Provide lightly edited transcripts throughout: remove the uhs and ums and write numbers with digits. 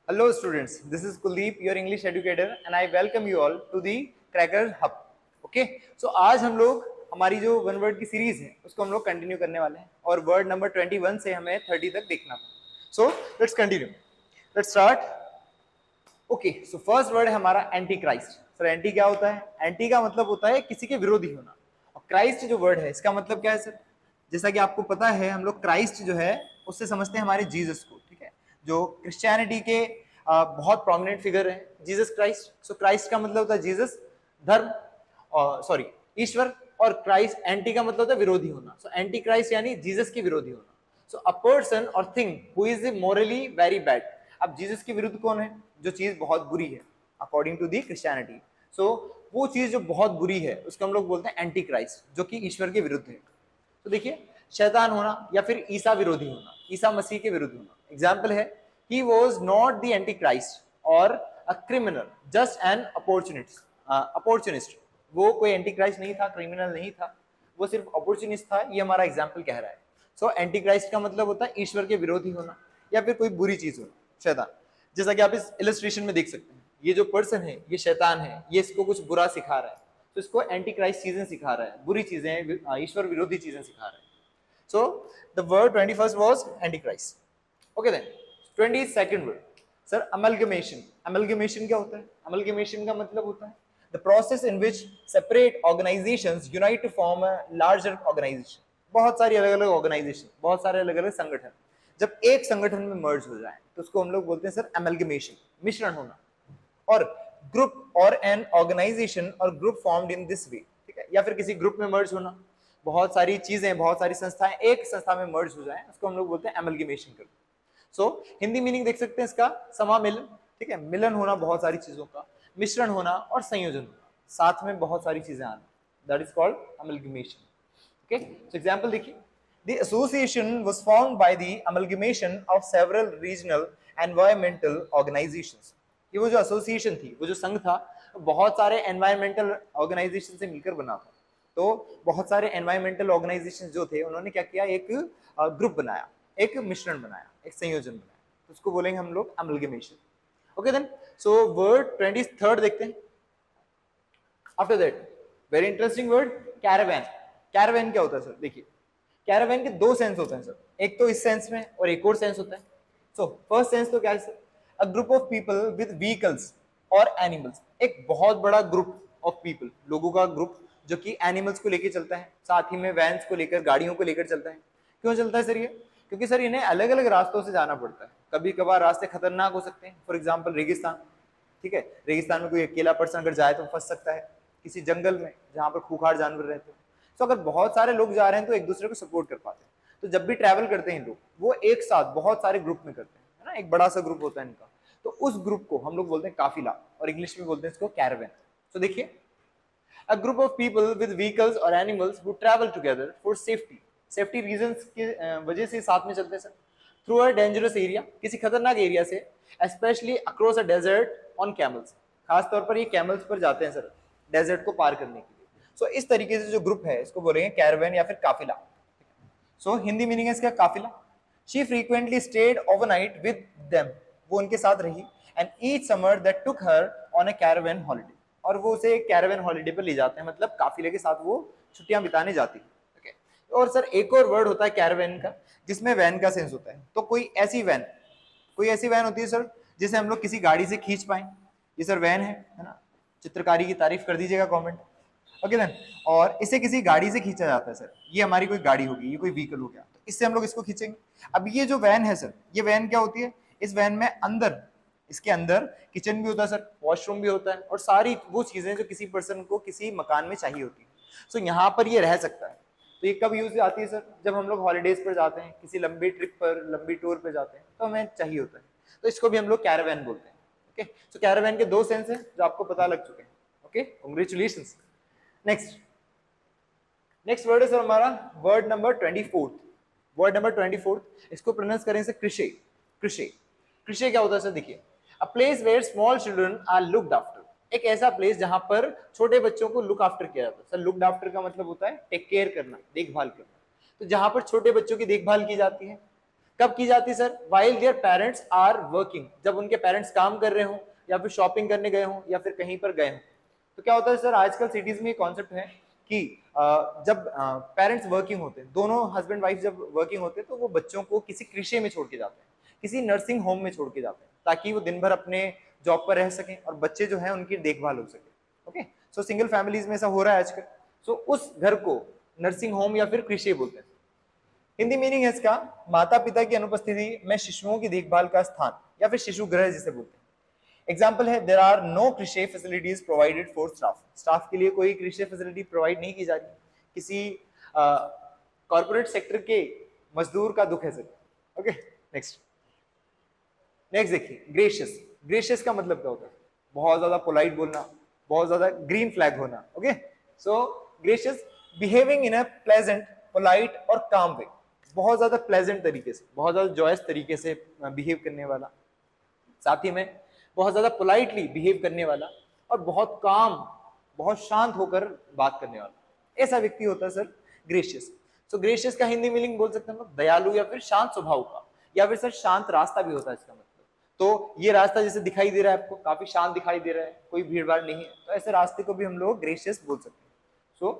Hello students, this is Kuldeep, your English educator and I welcome you all to the Cracker Hub. Okay, so आज हम लोग हमारी जो one word की series है उसको हम लोग कंटिन्यू करने वाले हैं और वर्ड नंबर 21 से हमें 30 तक देखना है. So let's continue. Let's start. Okay, so first word है हमारा एंटी क्राइस्ट. सर एंटी क्या होता है? एंटी का मतलब होता है किसी के विरोधी होना और क्राइस्ट जो वर्ड है इसका मतलब क्या है सर? जैसा कि आपको पता है हम लोग क्राइस्ट जो है उससे समझते हैं हमारे जीसस को. ठीक है, जो क्रिश्चियनिटी के बहुत प्रोमिनेंट फिगर है जीसस क्राइस्ट. सो क्राइस्ट का मतलब होता है जीसस, धर्म और सॉरी ईश्वर, और क्राइस्ट एंटी का मतलब होता है विरोधी होना. सो एंटी क्राइस्ट यानी जीसस के विरोधी होना. सो अ पर्सन और thing who is morally very bad. अब जीसस के विरुद्ध कौन है? जो चीज बहुत बुरी है according to the Christianity. So वो चीज जो बहुत बुरी है उसको हम लोग बोलते हैं एंटी क्राइस्ट, जो कि ईश्वर के विरुद्ध है. तो देखिए, शैतान होना या फिर ईसा विरोधी होना, ईसा मसीह के विरुद्ध होना. एग्जाम्पल है, he was not the antichrist or a criminal, just an opportunist. वो कोई एंटीक्राइस्ट नहीं था, क्रिमिनल नहीं था, वो सिर्फ अपॉर्चुनिस्ट था. ये हमारा एग्जाम्पल कह रहा है. सो एंटीक्राइस्ट का मतलब होता है ईश्वर के विरोधी होना या फिर कोई बुरी चीज होना, शैतान. जैसा कि आप इस इलस्ट्रेशन में देख सकते हैं, ये जो पर्सन है ये शैतान है, ये इसको कुछ बुरा सिखा रहा है. तो इसको एंटीक्राइस्ट चीजें सिखा रहा है, बुरी चीजें, ईश्वर विरोधी चीजें सिखा रहा है. So the word 21st was antichrist. Okay then, 22nd word, sir, amalgamation. Amalgamation क्या होता है? Amalgamation का मतलब होता है the process in which separate organizations unite to form a larger organization. बहुत सारी अलग अलग ऑर्गेनाइजेशन, बहुत सारे अलग अलग संगठन जब एक संगठन में मर्ज हो जाए तो उसको हम लोग बोलते हैं सर amalgamation, मिश्रण होना. और ग्रुप और एन ऑर्गेनाइजेशन और group formed in this way. ठीक है, या फिर किसी ग्रुप में मर्ज होना, बहुत सारी चीजें, बहुत सारी संस्थाएं एक संस्था में मर्ज हो जाए, उसको हम लोग बोलते हैं एमलगेमेशन करना. सो हिंदी मीनिंग देख सकते हैं इसका, समामिलन. ठीक है, मिलन होना बहुत सारी चीजों का, मिश्रण होना और संयोजन होना, साथ में बहुत सारी चीजें आना, that is called amalgamation. Okay, so example देखिए, the association was formed by the amalgamation of several regional environmental organisations. ये वो जो एसोसिएशन थी, वो जो संघ था, बहुत सारे एनवायरमेंटल ऑर्गेनाइजेशन से मिलकर बना था. तो बहुत सारे एनवायरमेंटल ऑर्गेनाइजेशन जो थे उन्होंने क्या किया, एक ग्रुप बनाया, एक मिश्रण बनाया, एक संयोजन बनाया. तो उसको बोलेंगे हम लोग amalgamation. Okay then, so word 23rd देखते हैं. After that very interesting word, caravan. Caravan क्या होता है सर? देखिए, कैरावैन के दो सेंस होते हैं सर, एक तो इस सेंस में और एक और सेंस होता है. सो फर्स्ट सेंस तो क्या है sir? A group of people with vehicles और एनिमल्स. एक बहुत बड़ा ग्रुप ऑफ पीपल, लोगों का ग्रुप जो कि एनिमल्स को लेकर चलता है, साथ ही में वैन्स को लेकर, गाड़ियों को लेकर चलता है. क्यों चलता है सर ये? क्योंकि सर इन्हें अलग अलग रास्तों से जाना पड़ता है. कभी कभार रास्ते खतरनाक हो सकते हैं, फॉर एग्जाम्पल रेगिस्तान. ठीक है, रेगिस्तान में कोई अकेला पर्सन अगर जाए तो फंस सकता है, किसी जंगल में जहां पर खूंखार जानवर रहते हैं. तो अगर बहुत सारे लोग जा रहे हैं तो एक दूसरे को सपोर्ट कर पाते हैं. तो जब भी ट्रैवल करते हैं लोग, वो एक साथ बहुत सारे ग्रुप में करते हैं, है ना, एक बड़ा सा ग्रुप होता है इनका. तो उस ग्रुप को हम लोग बोलते हैं काफिला, और इंग्लिश में बोलते हैं इसको कैरावैन. तो देखिए, a group of people with vehicles or animals who travel together for safety reasons की वजह से साथ में चलते हैं sir, through a dangerous area, किसी खतरनाक एरिया से, especially across a desert on camels. खास तौर पर ये कैमल्स पर जाते हैं सर, डेजर्ट को पार करने के लिए. सो इस तरीके से जो ग्रुप है इसको बोलेंगे कैरावैन या फिर काफिला. सो हिंदी मीनिंग है इसका काफिला. She frequently stayed overnight with them. वो उनके साथ रही. And each summer that took her on a caravan holiday. और वो उसे कैरावैन हॉलिडे पर ले जाते हैं, मतलब काफिले के साथ वो छुट्टियां बिताने जाती है. ओके, और सर एक और वर्ड होता है कैरावैन का, जिसमें वैन का सेंस होता है. तो कोई ऐसी वैन होती है सर जिसे हम लोग किसी गाड़ी से खींच पाए. ये सर वैन है ना. चित्रकारी की तारीफ कर दीजिएगा कमेंट. ओके देन, और इसे किसी गाड़ी से खींचा जाता है सर. ये हमारी कोई गाड़ी होगी, ये कोई व्हीकल हो गया, तो इससे हम लोग इसको खींचेंगे. अब ये जो वैन है सर, ये वैन क्या होती है? इस वैन में अंदर, इसके अंदर किचन भी होता है सर, वॉशरूम भी होता है, और सारी वो चीजें जो किसी पर्सन को किसी मकान में चाहिए होती है. सो यहाँ पर ये रह सकता है. तो ये कब यूज आती है सर? जब हम लोग हॉलीडेज पर जाते हैं, किसी लंबी ट्रिप पर, लंबी टूर पर जाते हैं, तो हमें चाहिए होता है. तो इसको भी हम लोग कैरावैन बोलते हैं. ओके, सो कैरावैन के दो सेंस हैं जो आपको पता लग चुके हैं. Okay, congratulations. नेक्स्ट वर्ड है सर हमारा word number 24th. Word number 24th, इसको प्रोनाउंस करें सर कृषे. कृषे क्या होता है सर? देखिए, a place where small children are looked after. एक ऐसा प्लेस जहां पर छोटे बच्चों को लुक आफ्टर किया जाता है. सर लुक्ड आफ्टर का मतलब होता है टेक केयर करना, देखभाल करना. तो जहां पर छोटे बच्चों की देखभाल की जाती है, कब की जाती है sir? While their parents are working, जब उनके पेरेंट्स काम कर रहे हो या फिर शॉपिंग करने गए हो या फिर कहीं पर गए हो। तो क्या होता है सर, आजकल सिटीज में कॉन्सेप्ट है कि जब पेरेंट्स वर्किंग होते हैं, दोनों हस्बैंड वाइफ जब वर्किंग होते हैं, तो वो बच्चों को किसी कृषि में छोड़ के जाते हैं, किसी नर्सिंग होम में छोड़ के जाते हैं, ताकि वो दिन भर अपने जॉब पर रह सकें और बच्चे जो है उनकी देखभाल हो सके। ओके, सो सिंगल फैमिलीज में ऐसा हो रहा है आजकल। सो उस घर को नर्सिंग होम या फिर कृषि बोलते हैं। हिंदी मीनिंग है इसका, माता पिता की अनुपस्थिति में शिशुओं की देखभाल का स्थान या फिर शिशु गृह जिसे बोलते हैं। एग्जाम्पल है, देयर आर नो कृषि facilities provided for staff, staff के लिए कोई कृषि फैसिलिटी प्रोवाइड नहीं की जा रही, किसी कॉर्पोरेट सेक्टर के मजदूर का दुख है सर। ओके, नेक्स्ट देखिए, ग्रेशियस। ग्रेशियस का मतलब क्या होता है? बहुत ज्यादा पोलाइट बोलना, बहुत ज्यादा ग्रीन फ्लैग होना। Okay, so gracious, behaving in a pleasant, polite और काम वे, बहुत ज्यादा प्लेजेंट तरीके से, बहुत ज्यादा जॉयस तरीके से बिहेव करने वाला, साथ ही में बहुत ज्यादा पोलाइटली बिहेव करने वाला और बहुत काम, बहुत शांत होकर बात करने वाला, ऐसा व्यक्ति होता है सर ग्रेशियस। सो ग्रेशियस का हिंदी मीनिंग बोल सकते हैं हम दयालु या फिर शांत स्वभाव का, या फिर सर शांत रास्ता भी होता है इसका मतलब। तो ये रास्ता जैसे दिखाई दे रहा है आपको, काफी शांत दिखाई दे रहा है, कोई भीड़ भाड़ नहीं है, तो ऐसे रास्ते को भी हम लोग ग्रेशियस बोल सकते हैं। So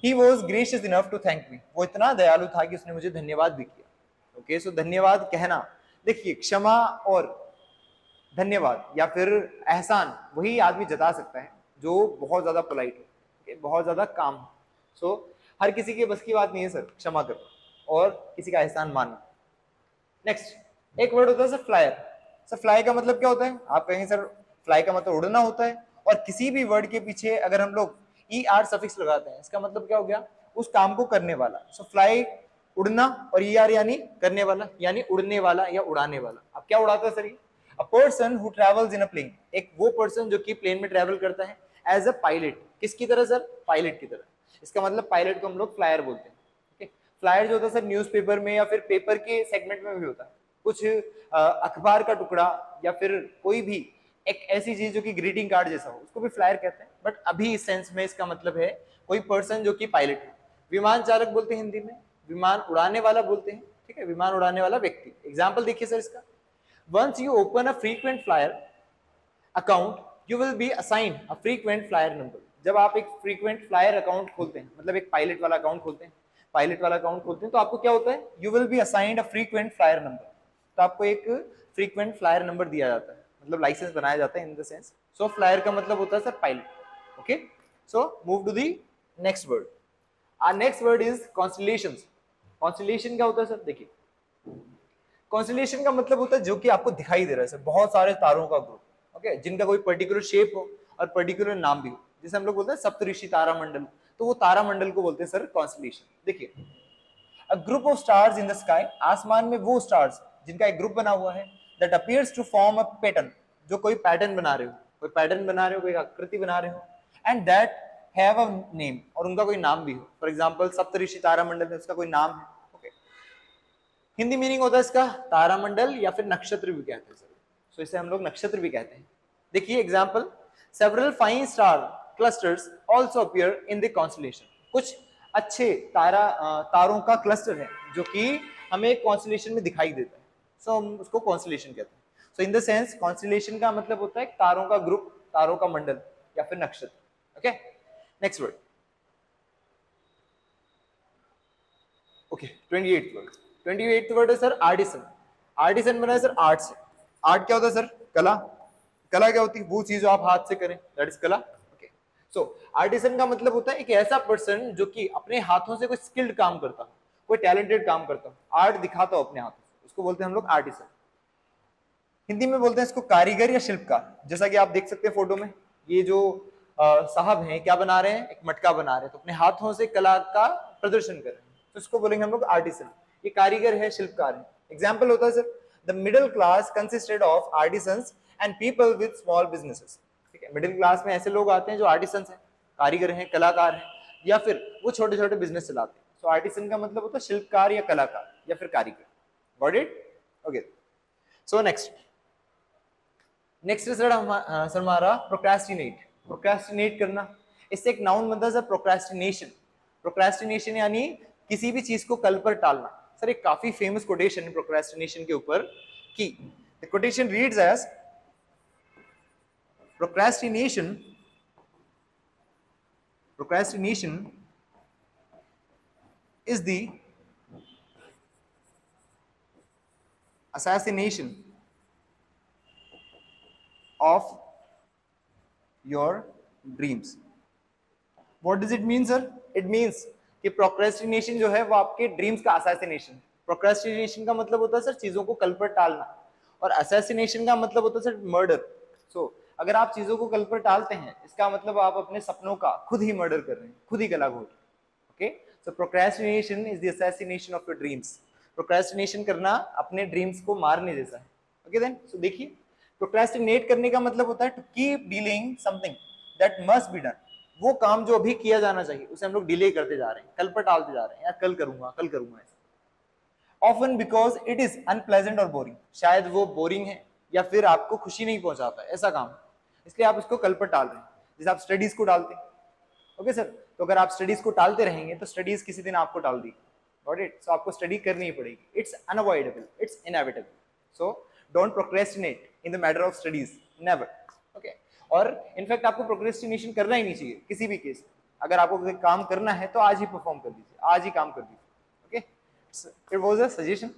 he was gracious enough to thank me, वो इतना दयालु था कि उसने मुझे धन्यवाद भी किया। ओके, सो धन्यवाद कहना, देखिए क्षमा और धन्यवाद या फिर एहसान वही आदमी जता सकता है जो बहुत ज्यादा पोलाइट हो, बहुत ज्यादा काम हो। सो हर किसी के बस की बात नहीं है सर क्षमा करना और किसी का एहसान मानना। नेक्स्ट, एक वर्ड होता है सर फ्लायर। सर फ्लाई का मतलब क्या होता है? आप कहेंगे सर फ्लाई का मतलब उड़ना होता है, और किसी भी वर्ड के पीछे अगर हम लोग ER सफिक्स लगाते हैं, इसका मतलब क्या हो गया? उस काम को करने वाला। सो फ्लाई उड़ना और ER यानी करने वाला, यानी उड़ने वाला या उड़ाने वाला। अब क्या उड़ाता है सर ये? A person who travels in a plane, एक वो पर्सन जो कि प्लेन में ट्रेवल करता है एज अ पायलट। किसकी तरह सर? पायलट की तरह। इसका मतलब पायलट को हम लोग फ्लायर बोलते हैं। ओके, फ्लायर जो होता है सर न्यूज़पेपर में या फिर पेपर के सेगमेंट में भी होता है, कुछ अखबार का टुकड़ा या फिर कोई भी एक ऐसी चीज जो कि ग्रीटिंग कार्ड जैसा हो, उसको भी फ्लायर कहते हैं। बट अभी इस सेंस में इसका मतलब है कोई पर्सन जो कि पायलट हो। विमान चालक बोलते हैं हिंदी में, विमान उड़ाने वाला बोलते हैं। ठीक है, विमान उड़ाने वाला व्यक्ति। एग्जाम्पल देखिए सर इसका, once you open a frequent flyer account you will be assigned a frequent flyer number. जब आप एक फ्रीक्वेंट फ्लायर अकाउंट खोलते हैं, मतलब एक पायलट वाला अकाउंट खोलते हैं, तो आपको क्या होता है? You will be assigned a frequent flyer number. तो आपको एक फ्रीक्वेंट फ्लायर नंबर दिया जाता है, मतलब लाइसेंस बनाया जाता है in the sense. So flyer का मतलब होता है sir pilot. Okay, so move to the next word. Our next word is constellations. Constellation क्या होता है सर? देखिए, कॉन्स्टलेशन का मतलब होता है जो कि आपको दिखाई दे रहा है सर, बहुत सारे तारों का ग्रुप। ओके, जिनका कोई पर्टिकुलर शेप हो और पर्टिकुलर नाम भी हो, जैसे हम लोग बोलते हैं सप्तऋषि तारामंडल, तो वो तारामंडल को बोलते हैं सर कॉन्स्टलेशन। देखिए, a group of stars in the sky, आसमान में वो स्टार्स जिनका एक ग्रुप बना हुआ है, that appears to form a pattern, जो कोई पैटर्न बना रहे हो, कोई पैटर्न बना रहे हो, कोई आकृति बना रहे हो, and that have a name, और उनका कोई नाम भी हो। फॉर एग्जांपल सप्तऋषि तारामंडल है, उसका कोई नाम है। ओके, हिंदी मीनिंग होता है इसका तारामंडल या फिर नक्षत्र भी कहते हैं सर। सो इसे हम लोग नक्षत्र भी कहते हैं। देखिए example, several fine star clusters also appear in the constellation. कुछ अच्छे तारों का क्लस्टर है जो कि हमें कॉन्स्टलेशन में दिखाई देता है, सो हम उसको कॉन्स्टलेशन कहते हैं। सो इन द सेंस कॉन्स्टलेशन का मतलब होता है तारों का ग्रुप, तारों का मंडल या फिर नक्षत्र। Okay, next word. Okay, 28th word. 28th word है सर आर्टिसन। आर्टिसन बना है सर आर्ट से। आर्ट क्या होता है सर? कला। कला क्या होती है? वो चीज जो आप हाथ से करें, दैट इज कला। ओके, सो आर्टिसन का मतलब होता है एक ऐसा पर्सन जो कि अपने हाथों से कोई स्किल्ड काम करता हो, कोई टैलेंटेड काम करता हो, आर्ट दिखाता हो अपने हाथों से, उसको बोलते हैं हम लोग आर्टिसन। हिंदी में बोलते हैं इसको कारीगर या शिल्पकार। जैसा कि आप देख सकते हैं फोटो में, ये जो साहब हैं क्या बना रहे हैं? एक मटका बना रहे हैं, तो अपने हाथों से कला का प्रदर्शन कर रहे हैं, तो इसको बोलेंगे हम लोग आर्टिसन। ये कारीगर है, शिल्पकार है। एग्जाम्पल होता है sir, the middle class consisted of artisans and people with small businesses. ठीक है, मिडिल क्लास में ऐसे लोग आते हैं जो आर्टिसंस हैं, कारीगर हैं, कलाकार हैं, या फिर वो छोटे छोटे बिजनेस चलाते हैं। सो आर्टिसन का मतलब होता है शिल्पकार या कलाकार या फिर कारीगर। Got it? Okay, so next sir हमारा प्रोक्रेस्टिनेट। प्रोक्रेस्टिनेट करना, इससे एक नाउन बनता है सर प्रोक्रेस्टिनेशन। प्रोक्रेस्टिनेशन यानी किसी भी चीज को कल पर टालना। सर एक काफी फेमस कोटेशन प्रोक्रेस्टिनेशन के ऊपर की the quotation reads as procrastination is the assassination of your dreams. What does it mean, sir? It means कि प्रोक्रेस्टिनेशन जो है वो आपके ड्रीम्स का असैसिनेशन. प्रोक्रेस्टिनेशन का मतलब होता है सर चीजों को कल पर टालना, और असैसिनेशन का मतलब होता है सर मर्डर. सो अगर आप चीजों को कल पर टालते हैं, इसका मतलब आप अपने सपनों का खुद ही मर्डर कर रहे हैं, खुद ही गला घोट. Okay, so procrastination is the assassination of your dreams. Procrastination करना अपने ड्रीम्स को मारने जैसा है. ओके देन, सो देखिए, प्रोक्रेस्टिनेट करने का मतलब होता है to keep dealing something that must be done. वो काम जो अभी किया जाना चाहिए उसे हम लोग डिले करते जा रहे हैं, कल पर टालते जा रहे हैं, या कल करूंगा ऐसा. Often because it is unpleasant और बोरिंग. शायद वो बोरिंग है या फिर आपको खुशी नहीं पहुंचाता है ऐसा काम, इसलिए आप इसको कल पर टाल रहे हैं. जैसे आप स्टडीज को टालते हैं. ओके सर, तो अगर आप स्टडीज को टालते रहेंगे तो स्टडीज किसी दिन आपको टाल दी. Got it? सो आपको स्टडी करनी ही पड़ेगी. It's unavoidable, it's inevitable. So don't procrastinate in the matter of studies, never. Okay, और इनफैक्ट आपको प्रोक्रेस्टिनेशन करना ही नहीं चाहिए किसी भी केस में. अगर आपको कोई काम करना है तो आज ही परफॉर्म कर दीजिए, आज ही काम कर दीजिए. Okay, it was a suggestion.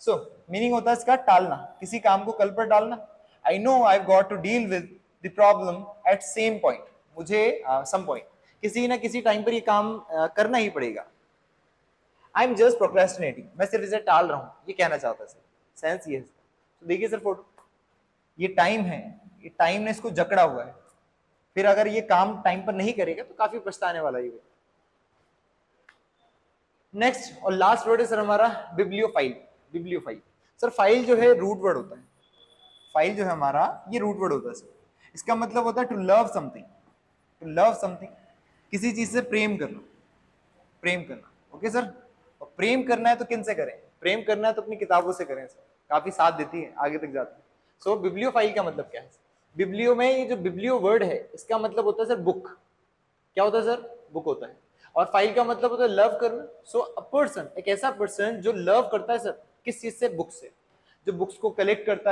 So meaning होता है इसका टालना, किसी काम को कल पर डालना. I know I have got to deal with the problem at same point. मुझे सम पॉइंट, किसी ना किसी टाइम पर ये काम करना ही पड़ेगा. आई एम जस्ट प्रोक्रेस्टिनेटिंग, मैं सिर्फ इसे टाल रहा हूं, ये कहना चाहता है सर. सेंस ये है. तो देखिए सर फोटो, ये टाइम है, ये टाइम ने इसको जकड़ा हुआ है. फिर अगर ये काम टाइम पर नहीं करेगा तो काफी पछताने वाला ये. नेक्स्ट और लास्ट वर्ड है सर हमारा बिब्लियोफाइल. बिब्लियोफाइल सर, फाइल जो है रूट वर्ड होता है. फाइल जो है हमारा ये रूट वर्ड होता है सर. इसका मतलब होता है to love something. To love something, किसी चीज से प्रेम करना, प्रेम करना. ओके सर, और प्रेम करना है तो किन से करें? प्रेम करना है तो अपनी किताबों से करें सर, काफी साथ देती है, आगे तक जाती है. सो बिब्लियोफाइल का मतलब क्या है? बिब्लियो में ये जो बिब्लियो वर्ड है इसका मतलब होता है सर बुक. क्या होता है सर? बुक होता है. और फाइल का मतलब होता है लव करना. सो अ पर्सन, एक ऐसा पर्सन जो लव करता है सर, किस चीज से? बुक से. जो बुक्स को कलेक्ट करता है,